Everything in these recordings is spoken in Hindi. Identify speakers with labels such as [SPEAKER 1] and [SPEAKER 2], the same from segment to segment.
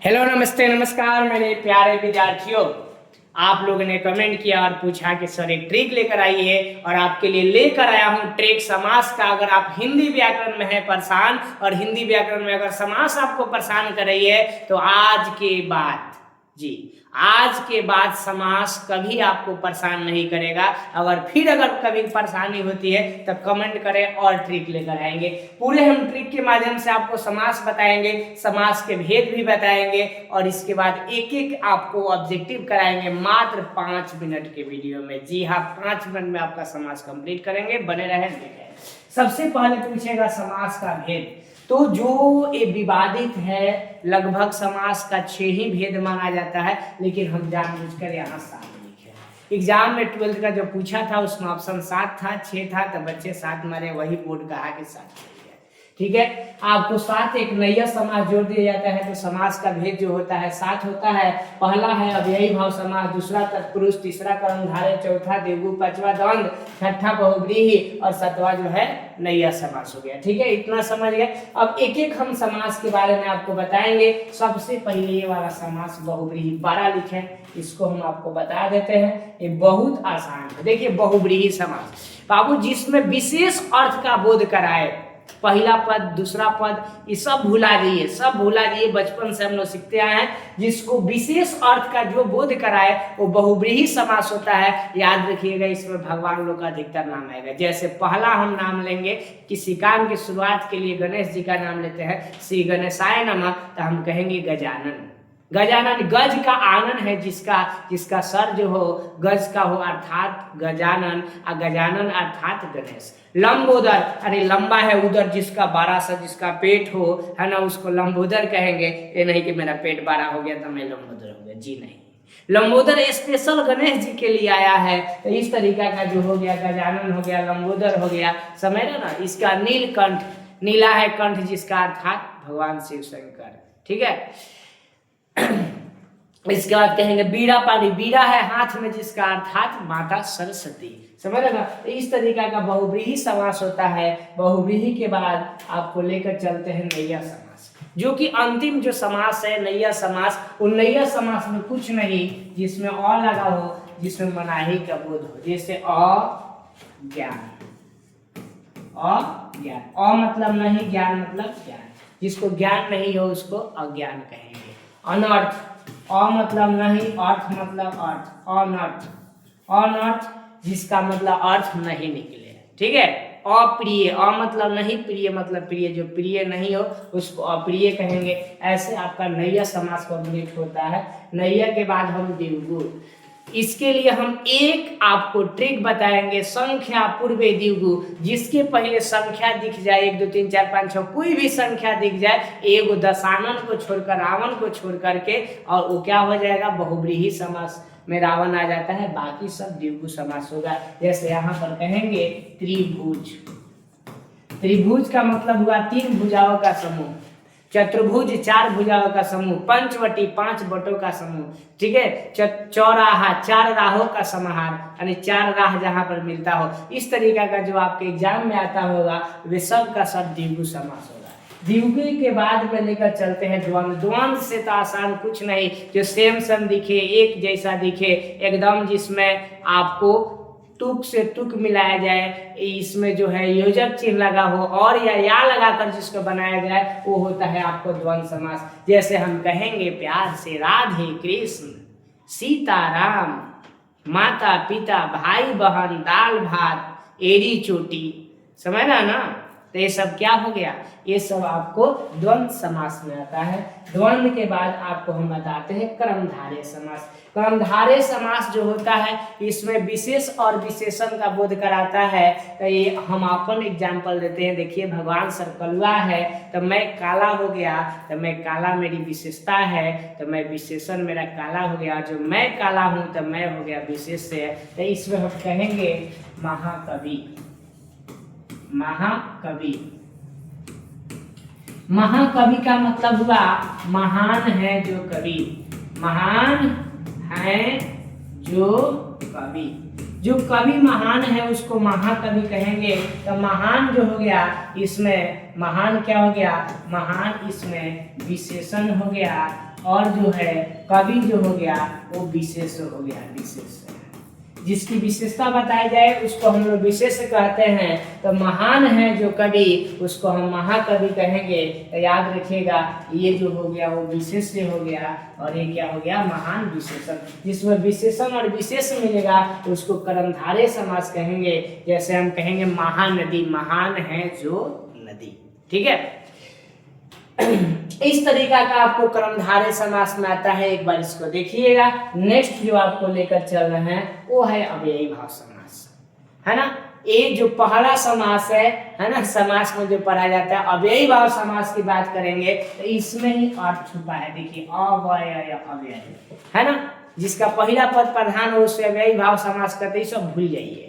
[SPEAKER 1] हेलो नमस्ते नमस्कार मेरे प्यारे विद्यार्थियों। आप लोगों ने कमेंट किया और पूछा कि सर एक ट्रिक लेकर आइए और आपके लिए लेकर आया हूँ ट्रिक समास का। अगर आप हिंदी व्याकरण में है परेशान और हिंदी व्याकरण में अगर समास आपको परेशान कर रही है तो आज के बाद समास कभी आपको परेशान नहीं करेगा। अगर कभी परेशानी होती है तो कमेंट करें और ट्रिक लेकर आएंगे। पूरे हम ट्रिक के माध्यम से आपको समास बताएंगे, समास के भेद भी बताएंगे और इसके बाद एक एक आपको ऑब्जेक्टिव कराएंगे मात्र 5 मिनट के वीडियो में। जी हाँ, 5 मिनट में आपका समास कंप्लीट करेंगे। बने रहें, देखें। सबसे पहले पूछेगा समास का भेद। तो जो ये विवादित है, लगभग समास का 6 ही भेद माना जाता है, लेकिन हम जानबूझकर यहाँ 7 लिखे। एग्जाम में 12th का जो पूछा था उसमें ऑप्शन 7 था, 6 था, तो बच्चे 7 मारे, वही बोर्ड कहा कि 7। ठीक है, आपको 7 एक नैया समास जोड़ दिया जाता है तो समास का भेद जो होता है 7 होता है। पहला है अव्ययी भाव समास, दूसरा तत्पुरुष, तीसरा कर्मधारय, चौथा द्विगु, पांचवा द्वंद्व, छठा बहुव्रीहि और 7वां जो है नैया समास हो गया। ठीक है, इतना समझ गए। अब एक एक हम समास के बारे में आपको बताएंगे। सबसे पहले ये वाला समास बहुव्रीहि 12 लिखे, इसको हम आपको बता देते हैं। ये बहुत आसान है। देखिए, बहुव्रीहि समास बाबू जिसमें विशेष अर्थ का बोध कराए। पहला पद, दूसरा पद, ये सब भुला जाइए, बचपन से हम लोग सीखते आए हैं। जिसको विशेष अर्थ का जो बोध कराए वो बहुव्रीहि समास होता है। याद रखिएगा, इसमें भगवान लोग का अधिकतर नाम आएगा। जैसे पहला हम नाम लेंगे, किसी काम की शुरुआत के लिए गणेश जी का नाम लेते हैं, श्री गणेशाय नमः, तो हम कहेंगे गजानन। गजानन गज का आनन है, जिसका सर जो हो गज का हो अर्थात गजानन, और गजानन अर्थात गणेश। लंबोदर, अरे लंबा है उदर जिसका, बड़ा सा जिसका पेट हो, है ना, उसको लंबोदर कहेंगे। ये नहीं कि मेरा पेट बड़ा हो गया तो मैं लंबोदर हो गया, जी नहीं। लंबोदर स्पेशल गणेश जी के लिए आया है, तो इस तरीका का जो हो गया गजानन हो गया, लंबोदर हो गया। समझ रहे ना। इसका नीलकंठ, नीला है कंठ जिसका अर्थात भगवान शिव शंकर। ठीक है, इसके बाद कहेंगे बीड़ा पानी, बीड़ा है हाथ में जिसका अर्थात माता सरस्वती। समझ रहे ना। इस तरीका का बहुव्रीहि समास होता है। बहुव्रीहि के बाद आपको लेकर चलते हैं नैया समास, जो कि अंतिम जो समास है नैया समास। उन नैया समास में कुछ नहीं जिसमें अ लगा हो, जिसमें मनाही का बोध हो। जैसे अज्ञान, अज्ञान, अ मतलब नहीं, ज्ञान मतलब ज्ञान। जिसको ज्ञान नहीं हो उसको अज्ञान कहेंगे। अनर्थ, अ मतलब नहीं, अर्थ मतलब अर्थ, अनर्थ, अनर्थ जिसका मतलब अर्थ नहीं निकले। ठीक है, अप्रिय, अ मतलब नहीं, प्रिय मतलब प्रिय, जो प्रिय नहीं हो उसको अप्रिय कहेंगे। ऐसे आपका नैया समास कंप्लीट होता है। नैया के बाद हम द्विगु, इसके लिए हम एक आपको ट्रिक बताएंगे, संख्या पूर्वे द्विगु। जिसके पहले संख्या दिख जाए, 1 2 3 4 5 6 कोई भी संख्या दिख जाए, एगो दशानन को छोड़कर, रावण को छोड़ करके, और वो क्या हो जाएगा, बहुव्रीहि समास में रावण आ जाता है, बाकी सब द्विगु समास होगा। जैसे यहाँ पर कहेंगे त्रिभुज, त्रिभुज का मतलब हुआ 3 भुजाओं का समूह। चतुर्भुज 4 भुजाओं का समूह। पंचवटी 5 बटों का समूह। ठीक है, चौराहा 4 राहों का समाहार, यानी 4 राह जहां पर मिलता हो। इस तरीका का जो आपके एग्जाम में आता होगा वे सब का सब द्विगु समास होगा। द्विगु के बाद में लेकर चलते हैं द्वंद्व। द्वंद्व से तो आसान कुछ नहीं, जो सेम दिखे, एक जैसा दिखे एकदम, जिसमें आपको तुक से तुक मिलाया जाए, इसमें जो है योजक चिन्ह लगा हो और या लगाकर जिसको बनाया जाए, वो होता है आपको द्वंद्व समास। जैसे हम कहेंगे प्यार से राधे कृष्ण, सीता राम, माता पिता, भाई बहन, दाल भात, एड़ी चोटी। समझना ना। तो ये सब क्या हो गया, ये सब आपको द्वंद्व समास में आता है। द्वंद्व के बाद आपको हम बताते हैं कर्मधारय समास। कर्मधारय समास जो होता है इसमें विशेष और विशेषण का बोध कराता है। तो ये हम अपन एग्जाम्पल देते हैं। देखिए, भगवान सरकलुआ है तो मैं काला हो गया, तो मैं काला मेरी विशेषता है, तो मैं विशेषण मेरा काला हो गया। जो मैं काला हूँ तो मैं हो गया विशेष है। तो इसमें हम कहेंगे महाकवि, महाकवि। महाकवि का मतलब हुआ महान है जो कवि, महान है जो कवि। जो कवि महान है उसको महाकवि कहेंगे। तो महान जो हो गया इसमें महान क्या हो गया, महान इसमें विशेषण हो गया, और जो है कवि जो हो गया वो विशेष हो गया, विशेष जिसकी विशेषता बताई जाए उसको हम लोग विशेष कहते हैं। तो महान है जो कवि उसको हम महाकवि कहेंगे। तो याद रखिएगा ये जो हो गया वो विशेष हो गया, और ये क्या हो गया, महान विशेषण। जिसमें विशेषण और विशेष मिलेगा उसको कर्मधारय समास कहेंगे। जैसे हम कहेंगे महानदी, महान है जो नदी, ठीक है। इस तरीका का आपको कर्मधारय समास में आता है, एक बार इसको देखिएगा। नेक्स्ट जो आपको लेकर चल रहे हैं वो है अव्ययी भाव समास, है ना। ये जो पहला समास है ना, समास में जो पढ़ा जाता है अव्ययी भाव समास की बात करेंगे तो इसमें ही अर्थ छुपा है। देखिए अव्यय अव्यय, है ना, जिसका पहला पद प्रधान हो उसे अव्ययी भाव समास कहते हैं। सब भूल जाइए,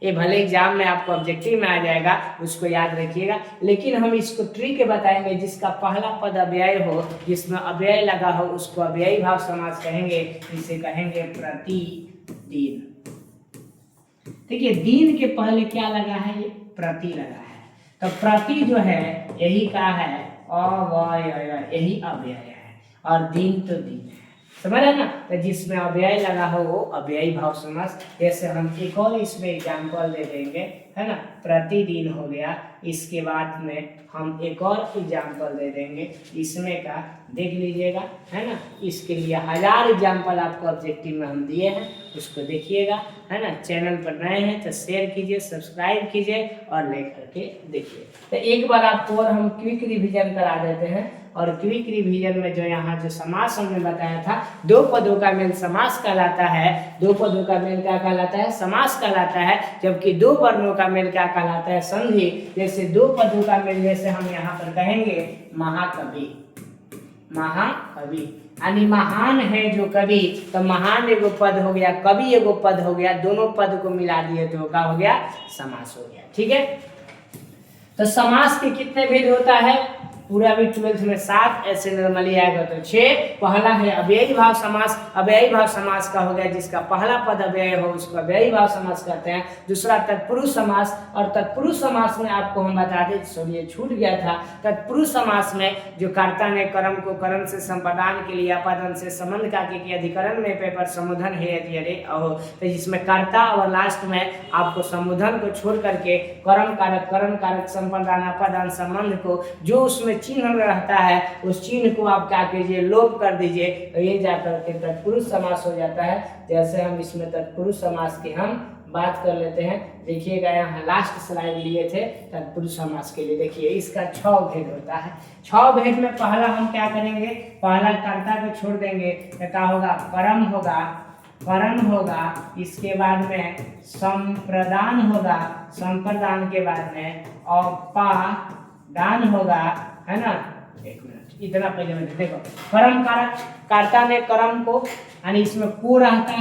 [SPEAKER 1] ये भले एग्जाम में आपको ऑब्जेक्टिव में आ जाएगा, उसको याद रखिएगा। लेकिन हम इसको ट्रिक बताएंगे, जिसका पहला पद अव्यय हो, जिसमें अव्यय लगा हो उसको अव्ययी भाव समास कहेंगे। इसे कहेंगे प्रतिदिन। देखिए दिन के पहले क्या लगा है, ये प्रति लगा है। तो प्रति जो है यही का है अव्यय, यही अव्यय है, और दिन तो दिन है, समझ रहे ना। तो जिसमें अव्यय लगा हो वो अव्ययी भाव समास। जैसे हम एक और इसमें एग्जाम्पल दे देंगे, है ना, प्रतिदिन हो गया। इसके बाद में हम एक और एग्जाम्पल दे देंगे इसमें का, देख लीजिएगा, है ना। इसके लिए 1000 एग्जाम्पल आपको ऑब्जेक्टिव में हम दिए हैं, उसको देखिएगा, है ना। चैनल पर नए हैं तो शेयर कीजिए, सब्सक्राइब कीजिए और ले करके देखिए। तो एक बार आपको और हम क्विक रिवीजन करा देते हैं। और क्विक रिवीजन में जो यहाँ जो समास हमने बताया था, दो पदों का मेल समास कहलाता है। दो पदों का मेल क्या कहलाता है, समास कहलाता है। जबकि दो वर्णों का मेल क्या कहलाता है, संधि। जैसे दो पदों का मेल, जैसे हम यहाँ पर कहेंगे महाकवि, महाकवि यानी महान है जो कवि। तो महान एगो पद हो गया, कवि एगो पद हो गया, दोनों पद को मिला दिए तो क्या हो गया, समास हो गया, ठीक है। तो समास के कितने भेद होता है, पूरा भी 12th में 7, ऐसे नॉर्मली आएगा तो 6। पहला है अव्ययी भाव समास। अव्ययी भाव समास का हो गया जिसका पहला पद अव्यय हो उसको अव्ययी भाव समास कहते हैं। दूसरा तत्पुरुष समास, और तत्पुरुष समास में आपको हम बता दें, सॉरी छूट गया था, तत्पुरुष समास में जो कर्ता ने कर्म को करण से संपादन के लिए अपादन से संबंध का कि अधिकरण में पेपर समुधन है अरे अहो। तो जिसमें कर्ता और लास्ट में आपको समुधन को छोड़ करके कर्म कारक, करण कारक, संपादन, अपादान, संबंध को जो उसमें चिन्ह रहता है उस चिन्ह को आप क्या कीजिए, लोप कर दीजिए, तो ये जाकर के तत्पुरुष समास हो जाता है। जैसे हम इसमें तत्पुरुष समास की हम बात कर लेते हैं। देखिएगा यहाँ लास्ट स्लाइड लिए थे तत्पुरुष समास के लिए। देखिए इसका 6 भेद होता है। 6 भेद में पहला हम क्या करेंगे, पहला कर्ता को छोड़ देंगे तो क्या होगा, कर्म होगा, करण होगा। इसके बाद में संप्रदान होगा, संप्रदान के बाद में अपादान होगा, है ना। एक मिनट, इतना पहले में देखो, कर्म कारक, कर्ता ने कर्म को, यानी इसमें को रहता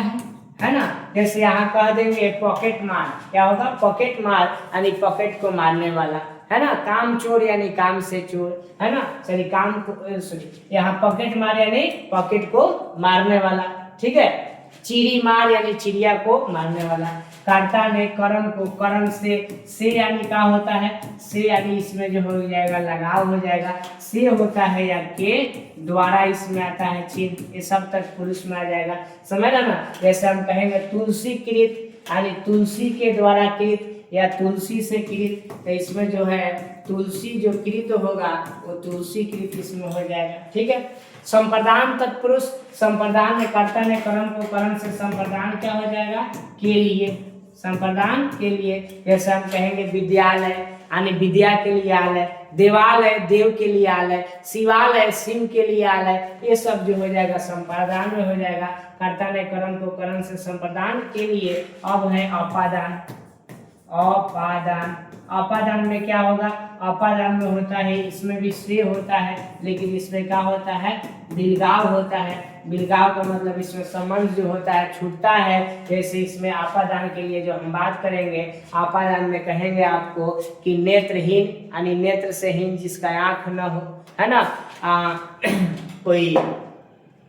[SPEAKER 1] है ना। जैसे यहाँ कह देंगे पॉकेट मार, क्या होगा, पॉकेट मार यानी पॉकेट को मारने वाला, है ना। काम चोर यानी काम से चोर, है ना। सॉरी काम को, सॉरी यहाँ पॉकेट मार यानी पॉकेट को मारने वाला, ठीक है। चिड़ी मार यानी चिड़िया को मारने वाला। कर्ता ने कर्म को, कर्म से यानी क्या होता है, से यानी इसमें जो हो जाएगा लगाव हो जाएगा, से होता है या के द्वारा इसमें आता है चिन्ह, ये सब तक पुरुष में आ जाएगा, समझ रहे ना। जैसे हम कहेंगे तुलसी कृत यानी तुलसी के द्वारा कृत या तुलसी से कृत, तो इसमें जो है तुलसी जो कृत होगा वो तुलसी कृत इसमें हो जाएगा, ठीक है। संप्रदान तत्पुरुष, संप्रदान में कर्ता ने कर्म को करण से संप्रदान क्या हो जाएगा, के लिए, संप्रदान के लिए। जैसे हम कहेंगे विद्यालय यानी विद्या के लिए आलय, देवालय देव के लिए आलय, शिवालय शिव के लिए आलय, ये सब जो हो जाएगा संप्रदान में हो जाएगा। कर्ता ने कर्म को करण से संप्रदान के लिए। अब है अपादान, अपादान, अपादान में क्या होगा, अपादान में होता है, इसमें भी से होता है लेकिन इसमें क्या होता है, बिलगाव होता है। बिलगाव का मतलब इसमें संबंध जो होता है छूटता है। जैसे इसमें आपादान के लिए जो हम बात करेंगे, आपादान में कहेंगे आपको कि नेत्रहीन यानी नेत्र से हीन जिसका आंख न हो, है ना। कोई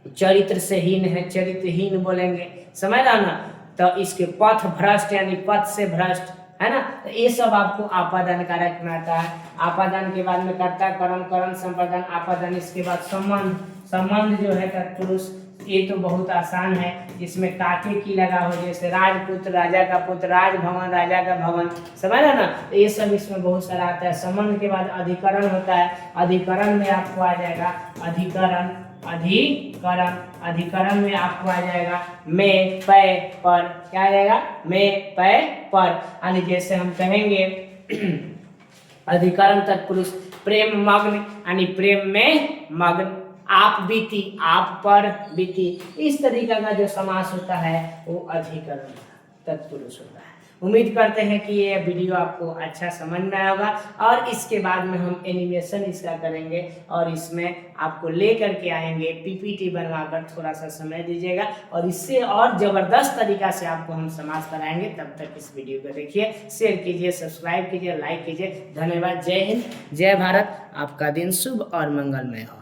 [SPEAKER 1] चरित्र से हीन है, चरित्रहीन बोलेंगे, समझ रहा ना। तो इसके पथ भ्रष्ट यानी पथ से भ्रष्ट, है ना। तो ये सब आपको आपादान कारक में आता है। आपादान के बाद में कर्ता, कर्म, करण, संपादन, आपादान, इसके बाद संबंध। संबंध जो है तत्पुरुष, ये तो बहुत आसान है, इसमें काके की लगा हो, जैसे राजपुत्र, राजा का पुत्र, राजभवन, राजा का भवन, समझा ना। तो ये सब इसमें बहुत सारा आता है। संबंध के बाद अधिकरण होता है। अधिकरण में आपको आ जाएगा अधिकरण, अधिकरण, अधिकरण में आपको आ जाएगा में, पै, पर, क्या आ जाएगा, में, पै, पर। यानी जैसे हम कहेंगे अधिकरण तत्पुरुष प्रेम मग्न, यानी प्रेम में मग्न, आप बीती, आप पर बीती, इस तरीका का जो समास होता है वो अधिकरण तत्पुरुष होता है। उम्मीद करते हैं कि ये वीडियो आपको अच्छा समझ में आया होगा, और इसके बाद में हम एनिमेशन इसका करेंगे और इसमें आपको ले करके आएंगे, पीपीटी बनवाकर, थोड़ा सा समय दीजिएगा और इससे और ज़बरदस्त तरीका से आपको हम समास कराएंगे। तब तक इस वीडियो को देखिए, शेयर कीजिए, सब्सक्राइब कीजिए, लाइक कीजिए। धन्यवाद। जय हिंद, जय भारत। आपका दिन शुभ और मंगलमय हो।